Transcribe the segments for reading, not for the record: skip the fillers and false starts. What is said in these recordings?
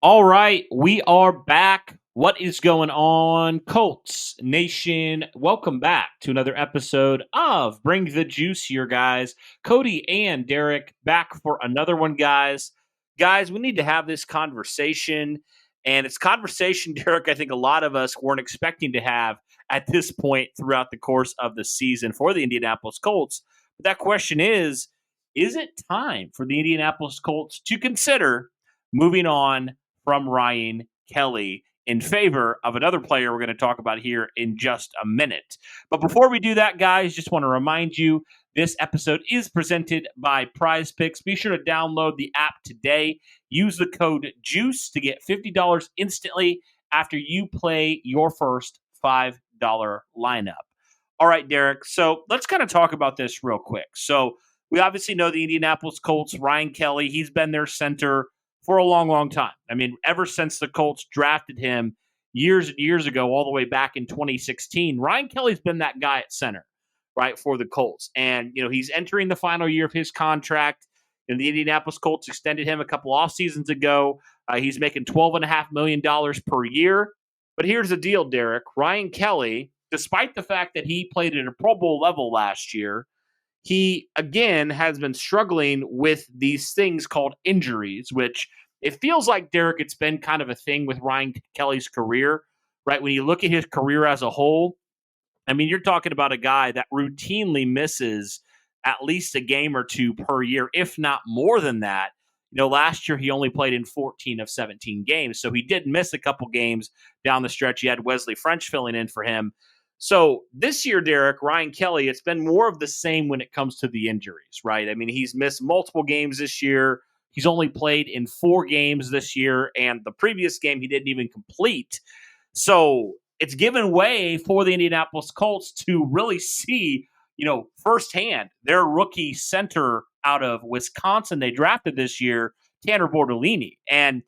All right, we are back. What is going on, Colts Nation? Welcome back to another episode of Bring the Juice here, guys. Cody and Derek back for another one, guys. Guys, we need to have this conversation, and it's conversation, Derek, I think a lot of us weren't expecting to have at this point throughout the course of the season for the Indianapolis Colts. But that question is it time for the Indianapolis Colts to consider moving on from Ryan Kelly in favor of another player we're going to talk about here in just a minute. But before we do that, guys, just want to remind you this episode is presented by Prize Picks. Be sure to download the app today. Use the code JUICE to get $50 instantly after you play your first $5 lineup. All right, Derek. So let's kind of talk about this real quick. So we obviously know the Indianapolis Colts, Ryan Kelly, he's been their center for a long, long time. I mean, ever since the Colts drafted him years and years ago, all the way back in 2016, Ryan Kelly's been that guy at center, right, for the Colts. And, he's entering the final year of his contract. The Indianapolis Colts extended him a couple off seasons ago. He's making $12.5 million per year. But here's the deal, Derek. Ryan Kelly, despite the fact that he played at a Pro Bowl level last year, he again has been struggling with these things called injuries, which it feels like, Derek, it's been kind of a thing with Ryan Kelly's career, right? When you look at his career as a whole, I mean, you're talking about a guy that routinely misses at least a game or two per year, if not more than that. Last year he only played in 14 of 17 games, so he did miss a couple games down the stretch. He had Wesley French filling in for him. So this year, Derek, Ryan Kelly, it's been more of the same when it comes to the injuries, right? I mean, he's missed multiple games this year. He's only played in 4 games this year, and the previous game he didn't even complete. So it's given way for the Indianapolis Colts to really see, firsthand their rookie center out of Wisconsin they drafted this year, Tanner Bortolini. And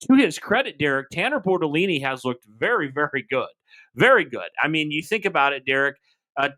to his credit, Derek, Tanner Bortolini has looked very, very good. Very good. I mean, you think about it, Derek.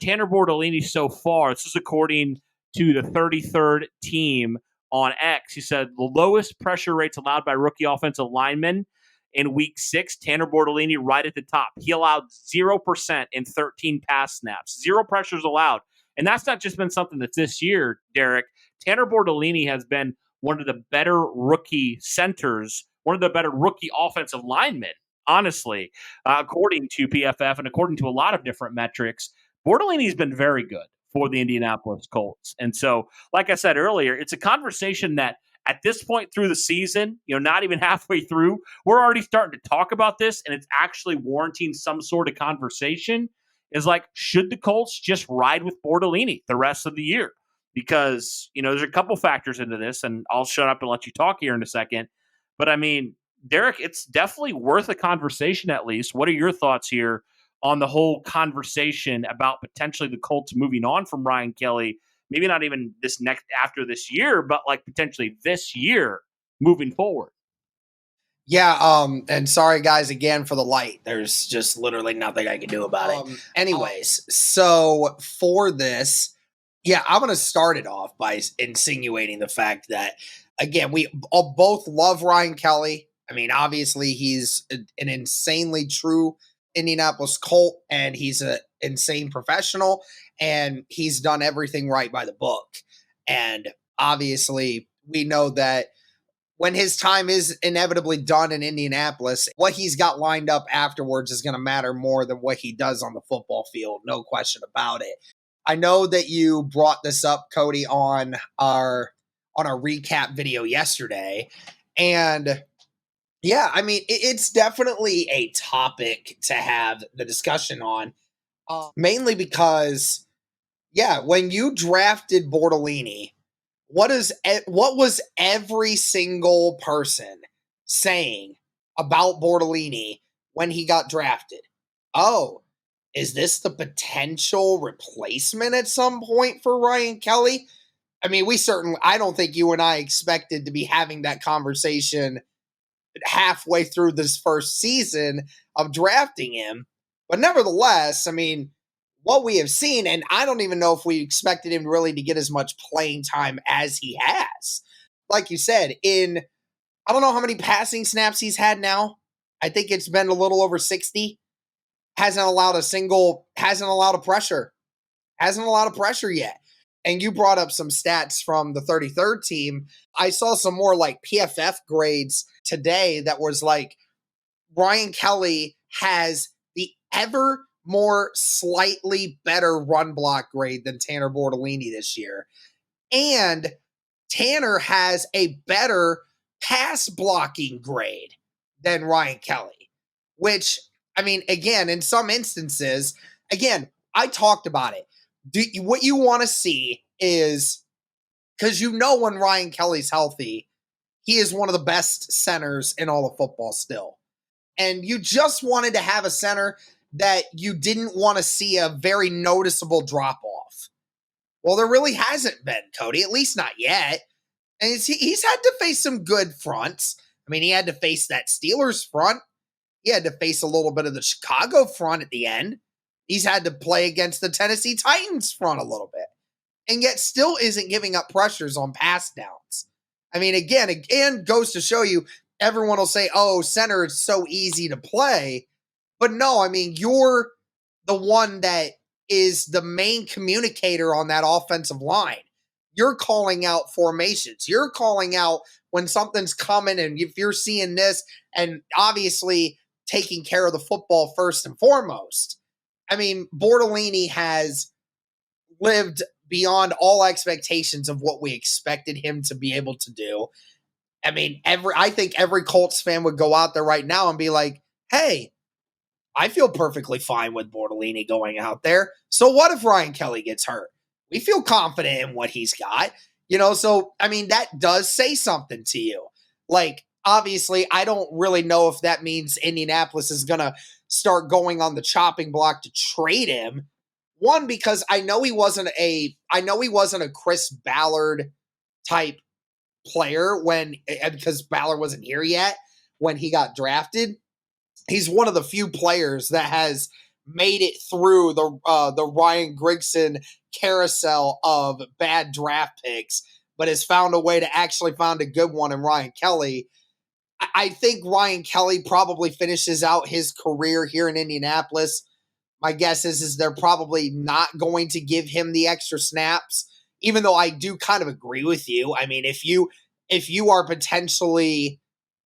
Tanner Bortolini so far, this is according to the 33rd team on X. He said the lowest pressure rates allowed by rookie offensive linemen in week 6, Tanner Bortolini right at the top. He allowed 0% in 13 pass snaps. 0 pressures allowed. And that's not just been something that's this year, Derek. Tanner Bortolini has been one of the better rookie centers, one of the better rookie offensive linemen, honestly, according to PFF and according to a lot of different metrics. Bortolini's been very good for the Indianapolis Colts. And so, like I said earlier, it's a conversation that at this point through the season, not even halfway through, we're already starting to talk about this, and it's actually warranting some sort of conversation. Is like, should the Colts just ride with Bortolini the rest of the year? Because, there's a couple factors into this, and I'll shut up and let you talk here in a second. But I mean, Derek, it's definitely worth a conversation at least. What are your thoughts here on the whole conversation about potentially the Colts moving on from Ryan Kelly? Maybe not even this next after this year, but like potentially this year moving forward. Yeah, and sorry guys again for the light. There's just literally nothing I can do about it. Anyways, so for this, yeah, I'm going to start it off by insinuating the fact that, again, we all both love Ryan Kelly. I mean, obviously he's an insanely true Indianapolis Colt, and he's an insane professional, and he's done everything right by the book. And obviously we know that when his time is inevitably done in Indianapolis, what he's got lined up afterwards is going to matter more than what he does on the football field. No question about it. I know that you brought this up, Cody, on our recap video yesterday. And yeah, I mean, it's definitely a topic to have the discussion on, mainly because, yeah, when you drafted Bortolini, what was every single person saying about Bortolini when he got drafted? Oh, is this the potential replacement at some point for Ryan Kelly? I mean, I don't think you and I expected to be having that conversation halfway through this first season of drafting him. But nevertheless, I mean, what we have seen, and I don't even know if we expected him really to get as much playing time as he has. Like you said, in I don't know how many passing snaps he's had now. I think it's been a little over 60. Hasn't allowed a pressure. Hasn't allowed a pressure yet. And you brought up some stats from the 33rd team. I saw some more like PFF grades today that was like Ryan Kelly has the ever more slightly better run block grade than Tanner Bortolini this year. And Tanner has a better pass blocking grade than Ryan Kelly, which, I mean, again, in some instances, again, I talked about it. What you want to see is, because when Ryan Kelly's healthy, he is one of the best centers in all of football still. And you just wanted to have a center that you didn't want to see a very noticeable drop off. Well, there really hasn't been, Cody, at least not yet. And he's had to face some good fronts. I mean, he had to face that Steelers front. He had to face a little bit of the Chicago front at the end. He's had to play against the Tennessee Titans front a little bit. And yet still isn't giving up pressures on pass downs. I mean, again, goes to show you, everyone will say, oh, center is so easy to play. But no, I mean, you're the one that is the main communicator on that offensive line. You're calling out formations. You're calling out when something's coming and if you're seeing this, and obviously taking care of the football first and foremost. I mean, Bortolini has lived beyond all expectations of what we expected him to be able to do. I mean, I think every Colts fan would go out there right now and be like, hey, I feel perfectly fine with Bortolini going out there. So what if Ryan Kelly gets hurt? We feel confident in what he's got. So, I mean, that does say something to you. Like, obviously, I don't really know if that means Indianapolis is going to start going on the chopping block to trade him. One, because I know he wasn't a Chris Ballard type player because Ballard wasn't here yet when he got drafted. He's one of the few players that has made it through the Ryan Grigson carousel of bad draft picks, but has found a way to actually find a good one in Ryan Kelly. I think Ryan Kelly probably finishes out his career here in Indianapolis. My guess is they're probably not going to give him the extra snaps, even though I do kind of agree with you. I mean, if you are potentially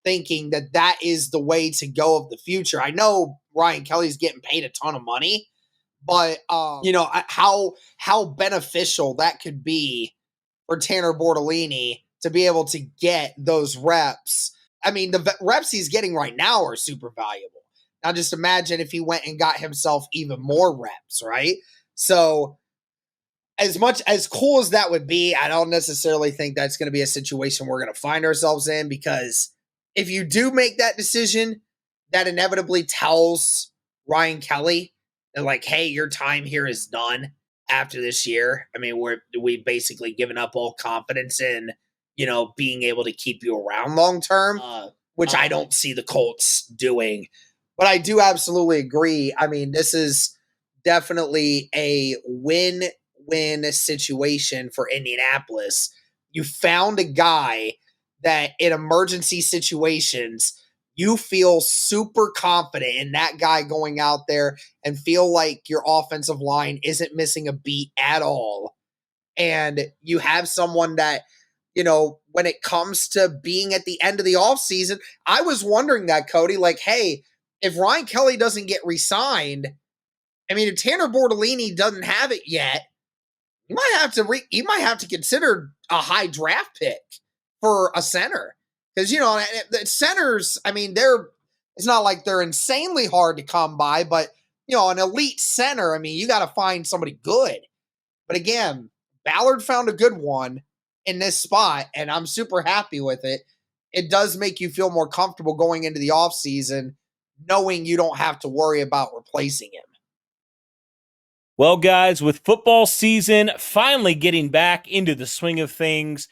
thinking that is the way to go of the future, I know Ryan Kelly's getting paid a ton of money, but how beneficial that could be for Tanner Bortolini to be able to get those reps. I mean, the reps he's getting right now are super valuable. Now, just imagine if he went and got himself even more reps, right? So, as cool as that would be, I don't necessarily think that's going to be a situation we're going to find ourselves in, because if you do make that decision, that inevitably tells Ryan Kelly that, like, hey, your time here is done after this year. I mean, we've basically given up all confidence in, being able to keep you around long term, which I don't see the Colts doing. But I do absolutely agree. I mean, this is definitely a win-win situation for Indianapolis. You found a guy that in emergency situations, you feel super confident in that guy going out there and feel like your offensive line isn't missing a beat at all. And you have someone that, when it comes to being at the end of the offseason, I was wondering that, Cody, like, hey, if Ryan Kelly doesn't get re-signed, I mean, if Tanner Bortolini doesn't have it yet, you might have to consider a high draft pick for a center. Because, the centers, I mean, it's not like they're insanely hard to come by, but, an elite center, I mean, you got to find somebody good. But again, Ballard found a good one in this spot, and I'm super happy with it. It does make you feel more comfortable going into the offseason, knowing you don't have to worry about replacing him. Well, guys, with football season finally getting back into the swing of things,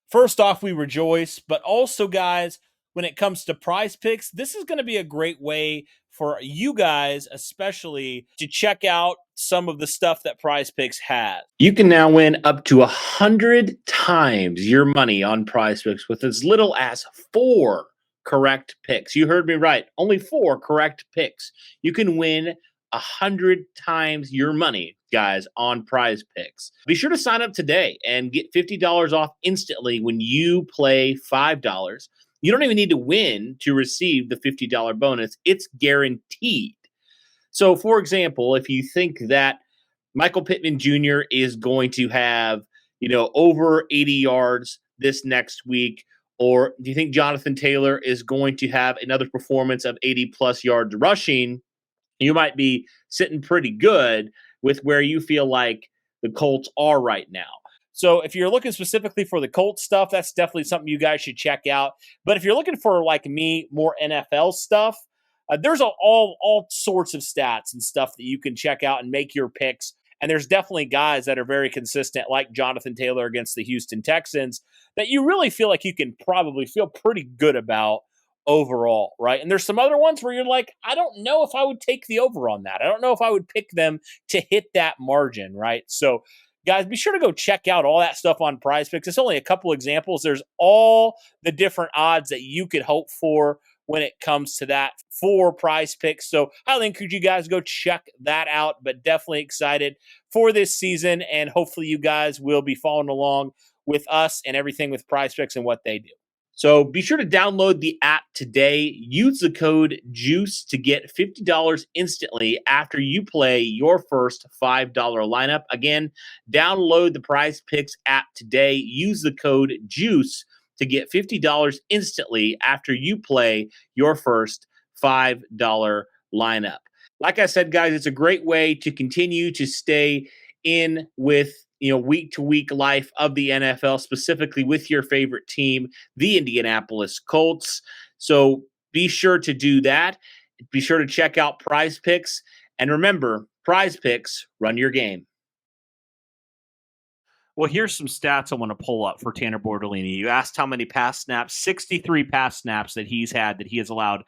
first off, we rejoice, but also, guys, when it comes to Prize Picks, this is going to be a great way for you guys, especially to check out some of the stuff that Prize Picks has. You can now win up to 100 times your money on Prize Picks with as little as 4 correct picks. You heard me right. Only 4 correct picks. You can win 100 times your money, guys, on Prize Picks. Be sure to sign up today and get $50 off instantly when you play $5. You don't even need to win to receive the $50 bonus. It's guaranteed. So, for example, if you think that Michael Pittman Jr. is going to have, over 80 yards this next week, or do you think Jonathan Taylor is going to have another performance of 80 plus yards rushing, you might be sitting pretty good with where you feel like the Colts are right now. So if you're looking specifically for the Colts stuff, that's definitely something you guys should check out. But if you're looking for, like me, more NFL stuff, there's all sorts of stats and stuff that you can check out and make your picks. And there's definitely guys that are very consistent, like Jonathan Taylor against the Houston Texans, that you really feel like you can probably feel pretty good about overall, right? And there's some other ones where you're like, I don't know if I would take the over on that. I don't know if I would pick them to hit that margin, right? So, guys, be sure to go check out all that stuff on Prize Picks. It's only a couple examples. There's all the different odds that you could hope for when it comes to that for Prize Picks. So I encourage you guys go check that out, but definitely excited for this season. And hopefully you guys will be following along with us and everything with Prize Picks and what they do. So be sure to download the app today. Use the code JUICE to get $50 instantly after you play your first $5 lineup. Again, download the Prize Picks app today. Use the code JUICE to get $50 instantly after you play your first $5 lineup. Like I said, guys, it's a great way to continue to stay in with week to week life of the NFL, specifically with your favorite team, the Indianapolis Colts. So be sure to do that. Be sure to check out Prize Picks. And remember, Prize Picks, run your game. Well, here's some stats I want to pull up for Tanner Bortolini. You asked how many pass snaps, 63 pass snaps that he's had, that he has allowed.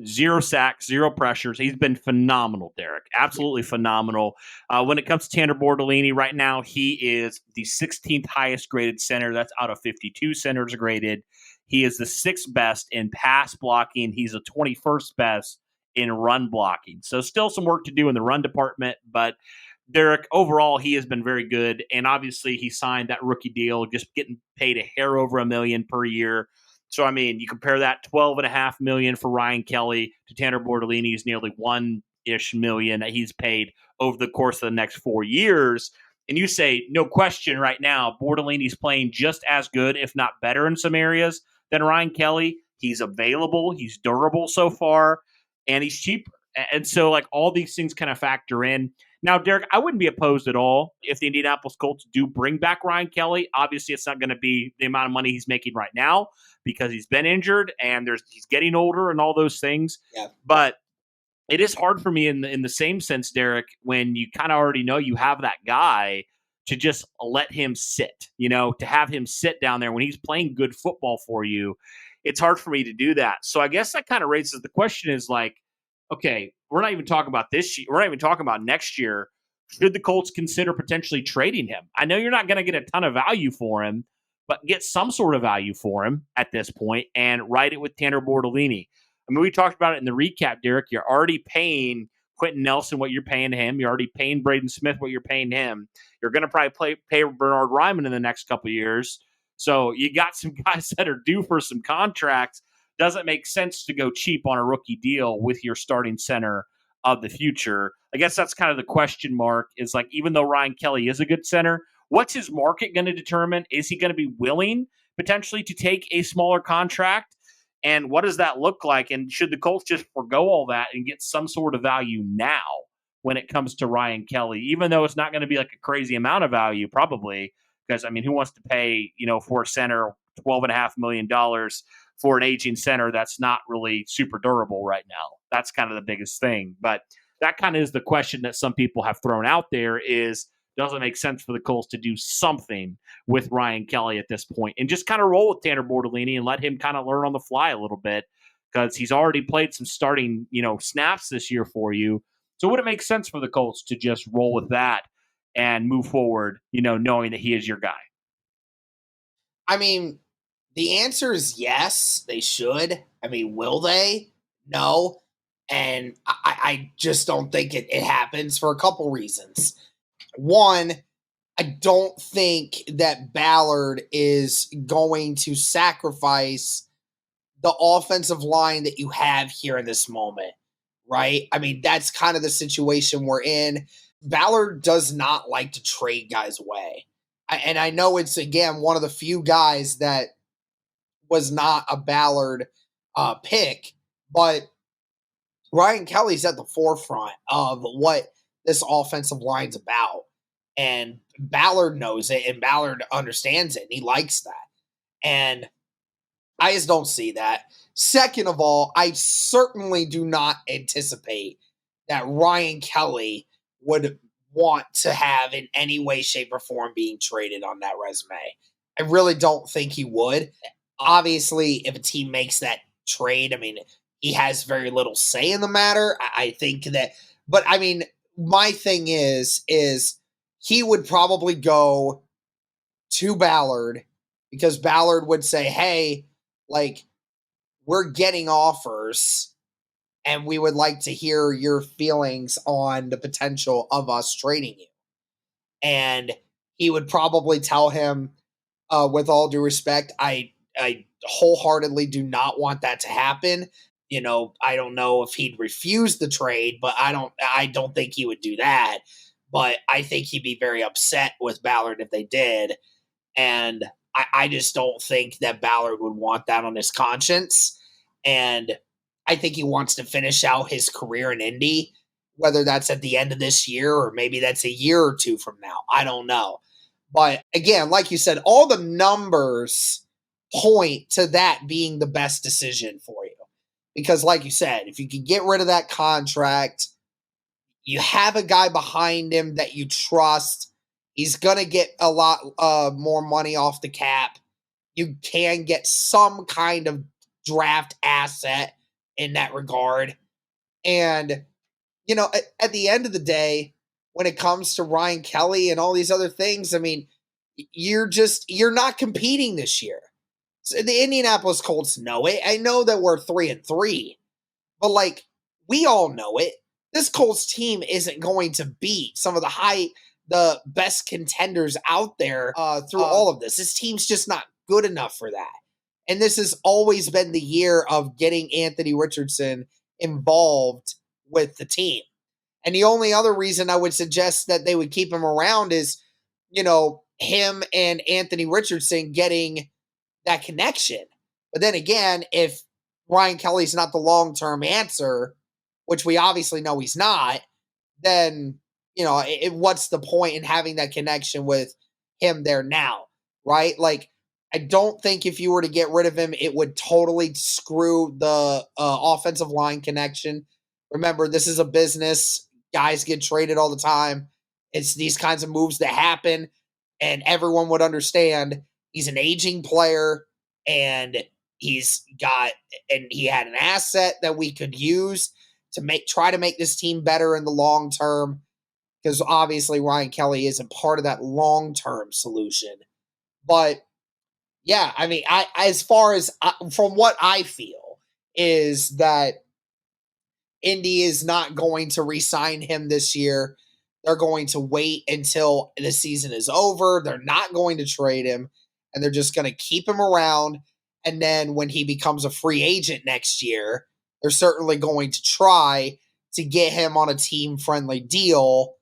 0 sacks, 0 pressures. He's been phenomenal, Derek. Absolutely phenomenal. When it comes to Tanner Bortolini, right now he is the 16th highest graded center. That's out of 52 centers graded. He is the 6th best in pass blocking. He's the 21st best in run blocking. So still some work to do in the run department, but Derek, overall, he has been very good. And obviously he signed that rookie deal, just getting paid a hair over $1 million per year. So, I mean, you compare that $12.5 million for Ryan Kelly to Tanner Bortolini's nearly $1-ish million that he's paid over the course of the next 4 years. And you say, no question right now, Bortolini's playing just as good, if not better in some areas than Ryan Kelly. He's available. He's durable so far, and he's cheaper. And so, like, all these things kind of factor in. Now, Derek, I wouldn't be opposed at all if the Indianapolis Colts do bring back Ryan Kelly. Obviously, it's not going to be the amount of money he's making right now because he's been injured and he's getting older and all those things. Yeah. But it is hard for me in the same sense, Derek, when you kind of already know you have that guy, to just let him sit, to have him sit down there when he's playing good football for you. It's hard for me to do that. So I guess that kind of raises the question is like, okay, we're not even talking about this year. We're not even talking about next year. Should the Colts consider potentially trading him? I know you're not going to get a ton of value for him, but get some sort of value for him at this point and ride it with Tanner Bortolini. I mean, we talked about it in the recap, Derek. You're already paying Quentin Nelson what you're paying him. You're already paying Braden Smith what you're paying him. You're going to probably pay Bernard Ryman in the next couple of years. So you got some guys that are due for some contracts. Doesn't make sense to go cheap on a rookie deal with your starting center of the future. I guess that's kind of the question mark, is like, even though Ryan Kelly is a good center, what's his market going to determine? Is he going to be willing potentially to take a smaller contract? And what does that look like? And should the Colts just forego all that and get some sort of value now when it comes to Ryan Kelly, even though it's not going to be like a crazy amount of value, probably, because, I mean, who wants to pay, for a center $12.5 million for an aging center that's not really super durable right now? That's kind of the biggest thing. But that kind of is the question that some people have thrown out there is, doesn't make sense for the Colts to do something with Ryan Kelly at this point and just kind of roll with Tanner Bortolini and let him kind of learn on the fly a little bit, because he's already played some starting, snaps this year for you. So would it make sense for the Colts to just roll with that and move forward, knowing that he is your guy? I mean, the answer is yes, they should. I mean, will they? No. And I just don't think it happens for a couple reasons. One, I don't think that Ballard is going to sacrifice the offensive line that you have here in this moment, right? I mean, that's kind of the situation we're in. Ballard does not like to trade guys away. And I know it's, again, one of the few guys that was not a Ballard pick, but Ryan Kelly's at the forefront of what this offensive line's about. And Ballard knows it, and Ballard understands it, and he likes that. And I just don't see that. Second of all, I certainly do not anticipate that Ryan Kelly would want to have in any way, shape, or form being traded on that resume. I really don't think he would. Obviously, if a team makes that trade, I mean, he has very little say in the matter. I think that, but I mean, my thing is he would probably go to Ballard because Ballard would say, hey, like, we're getting offers and we would like to hear your feelings on the potential of us trading you. And he would probably tell him, with all due respect, I wholeheartedly do not want that to happen. I don't know if he'd refuse the trade, but I don't think he would do that. But I think he'd be very upset with Ballard if they did. And I just don't think that Ballard would want that on his conscience. And I think he wants to finish out his career in Indy, whether that's at the end of this year or maybe that's a year or two from now. I don't know. But again, like you said, all the numbers point to that being the best decision for you. Because like you said, if you can get rid of that contract, you have a guy behind him that you trust. He's going to get a lot more money off the cap. You can get some kind of draft asset in that regard. And, at the end of the day, when it comes to Ryan Kelly and all these other things, I mean, you're not competing this year. So the Indianapolis Colts know it. I know that we're 3-3, but like, we all know it. This Colts team isn't going to beat some of the best contenders out there through all of this. This team's just not good enough for that. And this has always been the year of getting Anthony Richardson involved with the team. And the only other reason I would suggest that they would keep him around is, him and Anthony Richardson getting that connection. But then again, if Ryan Kelly's not the long-term answer, which we obviously know he's not, then, what's the point in having that connection with him there now, right? Like, I don't think if you were to get rid of him, it would totally screw the offensive line connection. Remember, this is a business. Guys get traded all the time. It's these kinds of moves that happen, and everyone would understand he's an aging player, and he had an asset that we could use to try to make this team better in the long term, because obviously Ryan Kelly isn't part of that long-term solution. But yeah, I mean, as far as from what I feel is that Indy is not going to re-sign him this year. They're going to wait until the season is over. They're not going to trade him, and they're just going to keep him around. And then when he becomes a free agent next year, they're certainly going to try to get him on a team-friendly deal.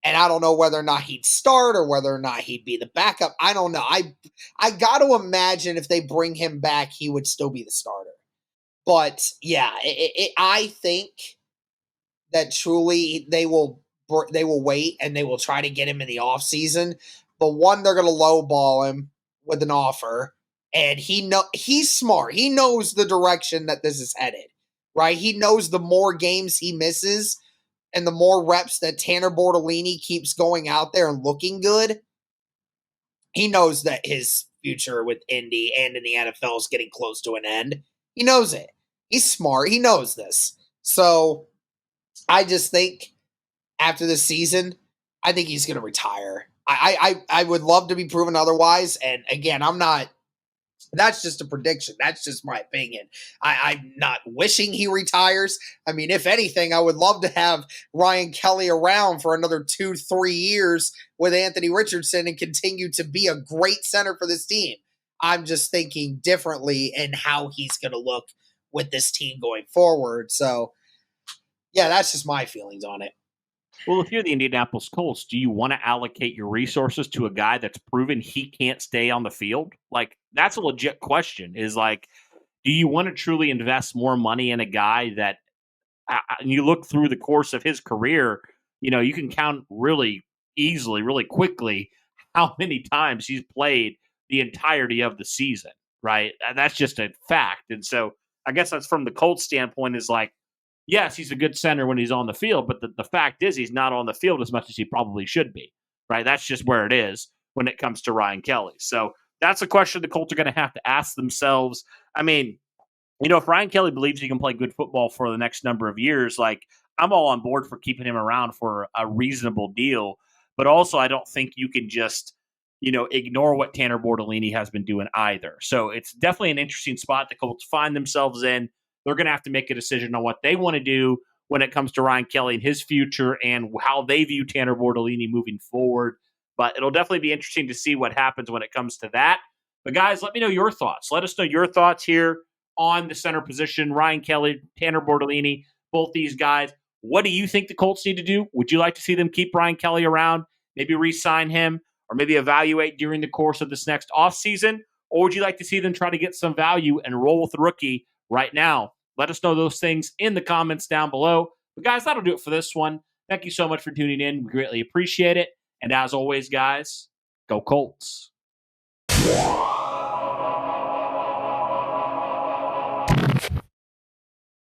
And I don't know whether or not he'd start or whether or not he'd be the backup. I don't know. I got to imagine if they bring him back, he would still be the starter. But yeah, I think that truly they will wait and they will try to get him in the offseason. But one, they're going to lowball him with an offer. And he's smart. He knows the direction that this is headed, right? He knows the more games he misses and the more reps that Tanner Bortolini keeps going out there and looking good, he knows that his future with Indy and in the NFL is getting close to an end. He knows it. He's smart. He knows this. So I just think after this season, I think he's going to retire. I would love to be proven otherwise. And again, I'm not. That's just a prediction. That's just my opinion. I'm not wishing he retires. I mean, if anything, I would love to have Ryan Kelly around for another 2-3 years with Anthony Richardson and continue to be a great center for this team. I'm just thinking differently in how he's going to look with this team going forward. So, yeah, that's just my feelings on it. Well, if you're the Indianapolis Colts, do you want to allocate your resources to a guy that's proven he can't stay on the field? Like, that's a legit question. Is like, do you want to truly invest more money in a guy that, and you look through the course of his career, you can count really easily, really quickly, how many times he's played the entirety of the season, right? And that's just a fact. And so I guess that's from the Colts standpoint is like, yes, he's a good center when he's on the field, but the fact is he's not on the field as much as he probably should be, right? That's just where it is when it comes to Ryan Kelly. So that's a question the Colts are going to have to ask themselves. I mean, if Ryan Kelly believes he can play good football for the next number of years, like I'm all on board for keeping him around for a reasonable deal. But also, I don't think you can just, ignore what Tanner Bortolini has been doing either. So it's definitely an interesting spot the Colts find themselves in. They're going to have to make a decision on what they want to do when it comes to Ryan Kelly and his future and how they view Tanner Bortolini moving forward. But it'll definitely be interesting to see what happens when it comes to that. But guys, let me know your thoughts. Let us know your thoughts here on the center position. Ryan Kelly, Tanner Bortolini, both these guys. What do you think the Colts need to do? Would you like to see them keep Ryan Kelly around, maybe re-sign him, or maybe evaluate during the course of this next offseason? Or would you like to see them try to get some value and roll with the rookie right now? Let us know those things in the comments down below. But guys, that'll do it for this one. Thank you so much for tuning in. We greatly appreciate it. And as always, guys, go Colts.